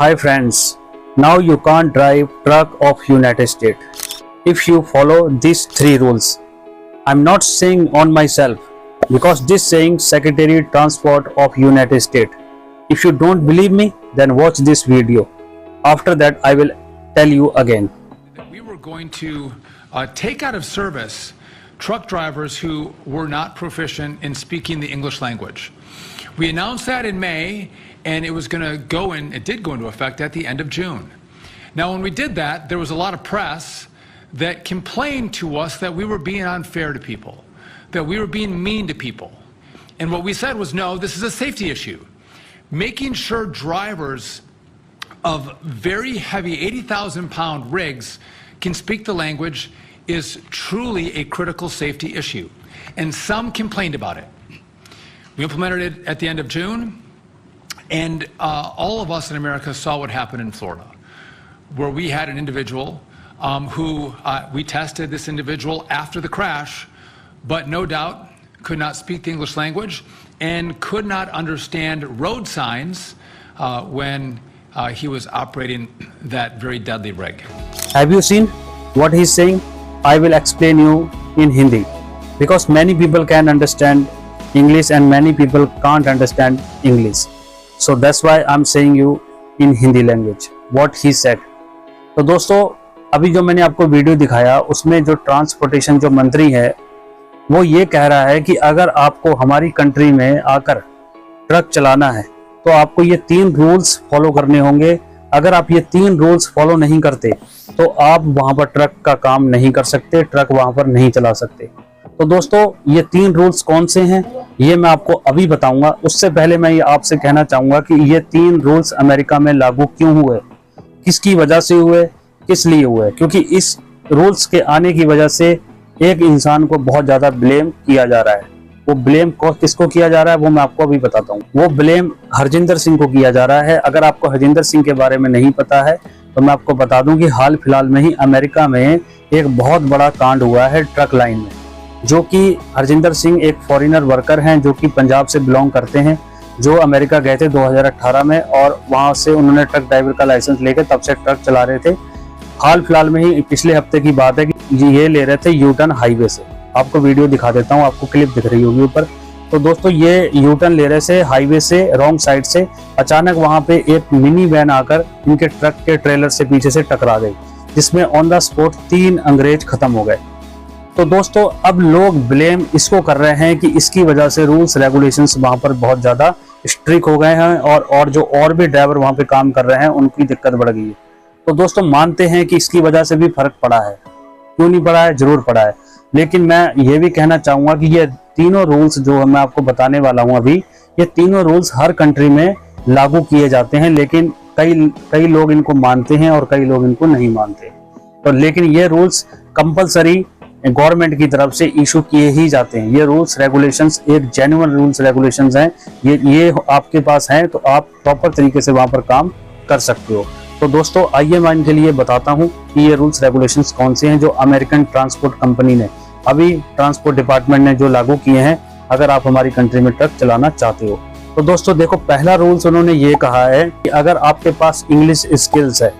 Hi friends, now you can't drive truck of United States if you follow these three rules. I'm not saying on myself because this saying Secretary Transport of United States. If you don't believe me, then watch this video. After that, I will tell you again. We were going to take out of service truck drivers who were not proficient in speaking the English language. We announced that in May, and it was going to go in, it did go into effect at the end of June. Now, when we did that, there was a lot of press that complained to us that we were being unfair to people, that we were being mean to people. And what we said was, no, this is a safety issue. Making sure drivers of very heavy 80,000-pound rigs can speak the language is truly a critical safety issue. And some complained about it. We implemented it at the end of June, and all of us in America saw what happened in Florida, where we had an individual who we tested this individual after the crash, but no doubt could not speak the English language and could not understand road signs when he was operating that very deadly rig. Have you seen what he's saying? I will explain you in Hindi because many people can understand English and many people can't understand English. So that's why I'm saying you in Hindi language what he said. तो दोस्तों, अभी जो मैंने आपको video दिखाया उसमें जो transportation जो मंत्री है वो ये कह रहा है कि अगर आपको हमारी कंट्री में आकर ट्रक चलाना है तो आपको ये 3 रूल्स फॉलो करने होंगे। अगर आप ये 3 रूल्स फॉलो नहीं करते तो आप वहां पर ट्रक का काम नहीं कर सकते, ट्रक वहां पर नहीं चला सकते। तो दोस्तों, ये 3 रूल्स कौन से हैं ये मैं आपको अभी बताऊंगा। उससे पहले मैं ये आपसे कहना चाहूंगा कि ये 3 रूल्स अमेरिका में लागू क्यों हुए, किसकी वजह से हुए, किस लिए हुए। क्योंकि इस रूल्स के आने की वजह से एक इंसान को बहुत ज्यादा ब्लेम किया जा रहा है। वो ब्लेम किसको किया जा रहा है वो मैं आपको अभी बताता हूँ। वो ब्लेम हरजिंदर सिंह को किया जा रहा है। अगर आपको हरजिंदर सिंह के बारे में नहीं पता है तो मैं आपको बता दूं कि हाल फिलहाल में ही अमेरिका में एक बहुत बड़ा कांड हुआ है ट्रक लाइन में, जो कि हरजिंदर सिंह एक फॉरेनर वर्कर हैं जो कि पंजाब से बिलोंग करते हैं, जो अमेरिका गए थे 2018 में और वहां से उन्होंने ट्रक ड्राइवर का लाइसेंस लेकर तब से ट्रक चला रहे थे। हाल फिलहाल में ही पिछले हफ्ते की बात है कि ये ले रहे थे यूटर्न हाईवे से। आपको वीडियो दिखा देता हूँ, आपको क्लिप दिख रही होगी ऊपर। तो दोस्तों, ये यूटर्न ले रहे थे हाईवे से रॉन्ग साइड से, अचानक वहां पे एक मिनी वैन आकर इनके ट्रक के ट्रेलर से पीछे से टकरा गई, जिसमें ऑन द स्पॉट 3 अंग्रेज खत्म हो गए। तो दोस्तों, अब लोग ब्लेम इसको कर रहे हैं कि इसकी वजह से रूल्स रेगुलेशंस वहां पर बहुत ज्यादा स्ट्रिक्ट हो गए हैं और जो और भी ड्राइवर वहां पे काम कर रहे हैं उनकी दिक्कत बढ़ गई है। तो दोस्तों, मानते हैं कि इसकी वजह से भी फर्क पड़ा है। क्यों नहीं पड़ा है? जरूर पड़ा है। लेकिन मैं ये भी कहना चाहूंगा कि ये तीनों रूल्स जो मैं आपको बताने वाला हूं अभी, ये तीनों रूल्स हर कंट्री में लागू किए जाते हैं, लेकिन कई लोग इनको मानते हैं और कई लोग इनको नहीं मानते। तो लेकिन ये रूल्स कंपलसरी गवर्नमेंट की तरफ से इशू किए ही जाते हैं। ये रूल्स रेगुलेशंस एक जेन्युइन रूल्स रेगुलेशंस हैं। ये आपके पास हैं तो आप प्रॉपर तरीके से वहां पर काम कर सकते हो। तो दोस्तों, आइए मैं इनके लिए बताता हूं कि ये रूल्स रेगुलेशंस कौन से हैं जो अमेरिकन ट्रांसपोर्ट कंपनी ने अभी ट्रांसपोर्ट डिपार्टमेंट ने जो लागू किए हैं अगर आप हमारी कंट्री में ट्रक चलाना चाहते हो। तो दोस्तों देखो, पहला रूल्स उन्होंने ये कहा है कि अगर आपके पास इंग्लिश स्किल्स है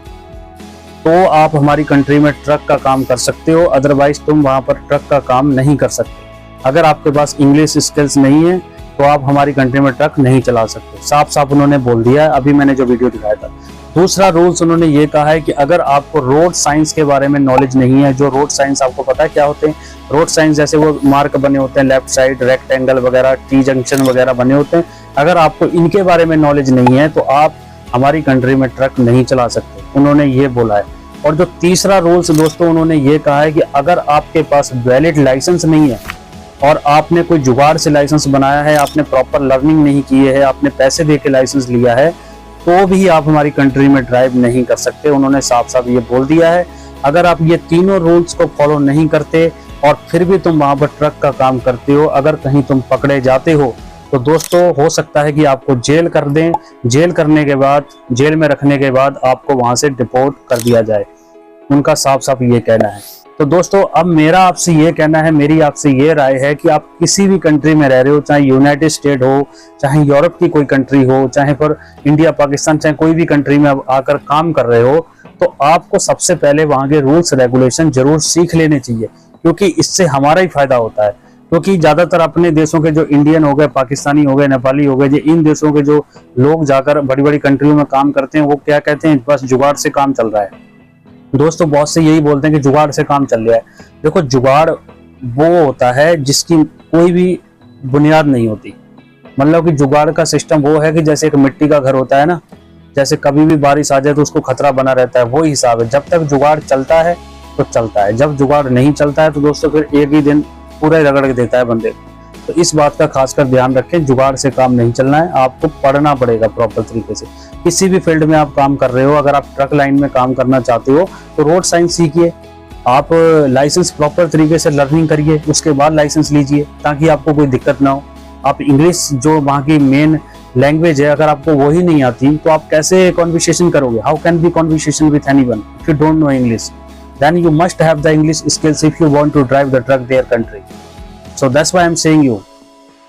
तो आप हमारी कंट्री में ट्रक का काम कर सकते हो, अदरवाइज तुम वहां पर ट्रक का काम नहीं कर सकते। अगर आपके पास इंग्लिश स्किल्स नहीं है तो आप हमारी कंट्री में ट्रक नहीं चला सकते। साफ साफ उन्होंने बोल दिया है, अभी मैंने जो वीडियो दिखाया था। दूसरा रूल्स उन्होंने ये कहा है कि अगर आपको रोड साइंस के बारे में नॉलेज नहीं है, जो रोड साइंस आपको पता है क्या होते हैं, रोड साइंस जैसे वो मार्क बने होते हैं लेफ्ट साइड, रेक्टेंगल वगैरह, टी जंक्शन वगैरह बने होते हैं, अगर आपको इनके बारे में नॉलेज नहीं है तो आप हमारी कंट्री में ट्रक नहीं चला सकते, उन्होंने ये बोला है। और जो तीसरा रूल्स दोस्तों उन्होंने ये कहा है कि अगर आपके पास वैलिड लाइसेंस नहीं है और आपने कोई जुगाड़ से लाइसेंस बनाया है, आपने प्रॉपर लर्निंग नहीं की है, आपने पैसे दे के लाइसेंस लिया है, तो भी आप हमारी कंट्री में ड्राइव नहीं कर सकते। उन्होंने साफ साफ ये बोल दिया है। अगर आप ये तीनों रूल्स को फॉलो नहीं करते और फिर भी तुम वहां पर ट्रक का काम करते हो, अगर कहीं तुम पकड़े जाते हो तो दोस्तों हो सकता है कि आपको जेल कर दें। जेल करने के बाद, जेल में रखने के बाद आपको वहां से डिपोर्ट कर दिया जाए। उनका साफ साफ ये कहना है। तो दोस्तों अब मेरा आपसे ये कहना है, मेरी आपसे ये राय है कि आप किसी भी कंट्री में रह रहे हो, चाहे यूनाइटेड स्टेट हो, चाहे यूरोप की कोई कंट्री हो, चाहे फिर इंडिया पाकिस्तान, चाहे कोई भी कंट्री में आप आकर काम कर रहे हो, तो आपको सबसे पहले वहां के रूल्स रेगुलेशन जरूर सीख लेने चाहिए, क्योंकि इससे हमारा ही फायदा होता है। क्योंकि ज्यादातर अपने देशों के जो इंडियन हो गए, पाकिस्तानी हो गए, नेपाली हो गए, जो इन देशों के जो लोग जाकर बड़ी बड़ी कंट्रियों में काम करते हैं, वो क्या कहते हैं, बस जुगाड़ से काम चल रहा है। दोस्तों बहुत से यही बोलते हैं कि जुगाड़ से काम चल रहा है। देखो जुगाड़ वो होता है जिसकी कोई भी बुनियाद नहीं होती। मतलब कि जुगाड़ का सिस्टम वो है कि जैसे एक मिट्टी का घर होता है ना, जैसे कभी भी बारिश आ जाए तो उसको खतरा बना रहता है, वो हिसाब है। जब तक जुगाड़ चलता है तो चलता है, जब जुगाड़ नहीं चलता है तो दोस्तों फिर एक ही दिन पूरा रगड़ के देता है बंदे को। तो इस बात का खासकर ध्यान रखें, जुगाड़ से काम नहीं चलना है, आपको पढ़ना पड़ेगा प्रॉपर तरीके से। किसी भी फील्ड में आप काम कर रहे हो, अगर आप ट्रक लाइन में काम करना चाहते हो तो रोड साइंस सीखिए, आप लाइसेंस प्रॉपर तरीके से लर्निंग करिए, उसके बाद लाइसेंस लीजिए ताकि आपको कोई दिक्कत ना हो। आप इंग्लिश जो वहाँ की मेन लैंग्वेज है, अगर आपको वही नहीं आती तो आप कैसे कॉन्वर्सेशन करोगे? How can be conversation with anyone if you don't know English? Then you must have the English skills if you want to drive the truck their country. So that's why I'm saying you,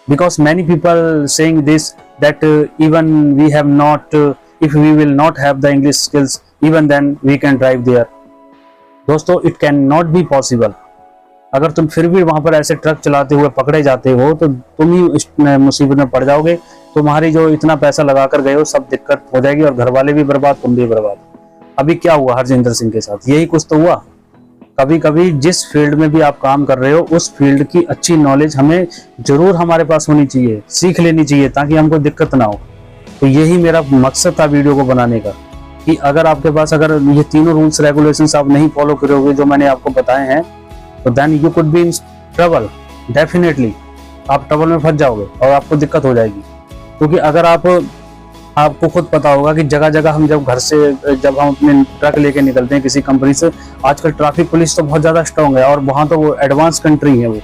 because many people saying this that even we have not, if we will not have the English skills, even then we can drive there. दोस्तों it cannot be possible. अगर तुम फिर भी वहां पर ऐसे truck चलाते हुए पकड़े जाते हो तो तुम ही इस मुसीबत में पड़ जाओगे। तुम्हारी जो इतना पैसा लगाकर गए हो सब दिक्कत हो जाएगी और घर वाले भी बर्बाद, तुम भी बर्बाद। अभी क्या हुआ हरजिंदर सिंह के साथ, यही कुछ तो हुआ। कभी कभी जिस फील्ड में भी आप काम कर रहे हो उस फील्ड की अच्छी नॉलेज हमें जरूर हमारे पास होनी चाहिए, सीख लेनी चाहिए ताकि हमको दिक्कत ना हो। तो यही मेरा मकसद था वीडियो को बनाने का, कि अगर आपके पास अगर ये तीनों रूल्स रेगुलेशंस आप नहीं फॉलो करोगे जो मैंने आपको बताए हैं, तो then you could be in trouble. Definitely आप ट्रबल में फंस जाओगे और आपको दिक्कत हो जाएगी। क्योंकि अगर आपको खुद पता होगा कि जगह जगह हम जब घर से जब हम अपने ट्रक लेके निकलते हैं किसी कंपनी से, आजकल ट्रैफिक पुलिस तो बहुत ज़्यादा स्ट्रॉन्ग है और वहाँ तो वो एडवांस कंट्री है, वो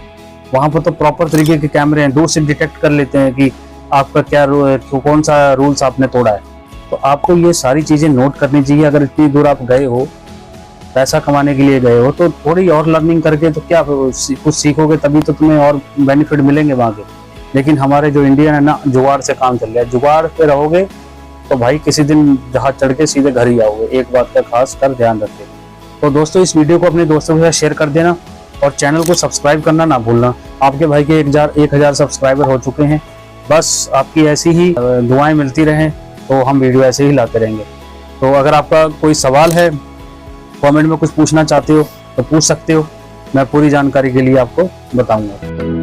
वहाँ पर तो प्रॉपर तरीके के कैमरे हैं, दूर से डिटेक्ट कर लेते हैं कि आपका क्या कौन सा रूल्स आपने तोड़ा है। तो आपको ये सारी चीज़ें नोट करनी चाहिए। अगर इतनी दूर आप गए हो, पैसा कमाने के लिए गए हो, तो थोड़ी और लर्निंग करके तो क्या कुछ सीखोगे, तभी तो तुम्हें और बेनिफिट मिलेंगे वहाँ के। लेकिन हमारे जो इंडियन है ना, जुगाड़ से काम चल रहा है। जुगाड़ पे रहोगे तो भाई किसी दिन जहाज चढ़ के सीधे घर ही आओगे। एक बात का खास कर ध्यान रखें। तो दोस्तों इस वीडियो को अपने दोस्तों के साथ शेयर कर देना और चैनल को सब्सक्राइब करना ना भूलना। आपके भाई के 1000 सब्सक्राइबर हो चुके हैं। बस आपकी ऐसी ही दुआएं मिलती रहें तो हम वीडियो ऐसे ही लाते रहेंगे। तो अगर आपका कोई सवाल है, कमेंट में कुछ पूछना चाहते हो तो पूछ सकते हो, मैं पूरी जानकारी के लिए आपको बताऊंगा।